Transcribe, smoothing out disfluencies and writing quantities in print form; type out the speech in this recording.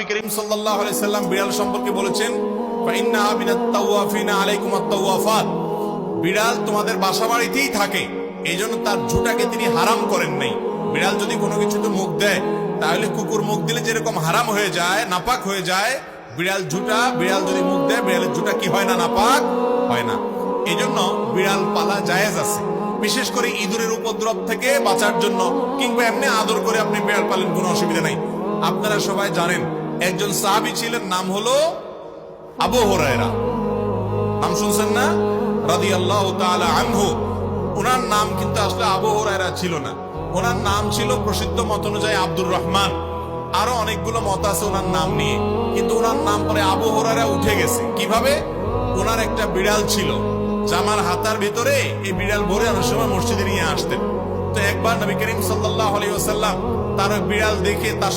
করিম সাল্লাল্লাহু আলাইহি সাল্লাম বিড়াল সম্পর্কে বলেছেন, ফাইন্নাহা মিনাত তাওয়াফিনা আলাইকুম আত-তাওয়াফাত। বিড়াল তোমাদের বাসাবাড়িতেই থাকে, এইজন্য তার ঝুঁটাকে তিনি হারাম করেন নাই। বিড়াল যদি কোনো কিছুতে মুখ দেয়, তাহলে কুকুর মুখ দিলে যেরকম হারাম হয়ে যায়, নাপাক হয়ে যায়, বিড়াল যদি মুখ দেয়, বিড়ালের ঝুঁটা কি হয় না, নাপাক হয় না। এইজন্য বিড়াল পালা জায়েজ আছে, বিশেষ করে ইঁদুরের উপদ্রব থেকে বাঁচার জন্য, কিংবা এমনি আদর করে আপনি বিড়াল পালেন, কোনো অসুবিধা নাই। আপনারা সবাই জানেন একজন সাহাবী ছিলেন, নাম হলো আবু হুরায়রা। নাম শুনছেন না? রাদিয়াল্লাহু তাআলা আনহু। ওনার নাম কিন্তু আসলে আবু হুরায়রা ছিল না, ওনার নাম ছিল প্রসিদ্ধ মত অনুযায়ী আব্দুর রহমান। আরো অনেকগুলো মত আছে ওনার নাম নিয়ে, কিন্তু ওনার নাম পরে আবু হুরায়রা উঠে গেছে। কিভাবে? ওনার একটা বিড়াল ছিল, জামার হাতার ভিতরে এই বিড়াল ভরে অনেক সময় মসজিদে নিয়ে আসতেন। তো একবার নবী করিম সাল্লাল্লাহু আলাইহি ওয়াসাল্লাম তার বিড়াল দেখে তার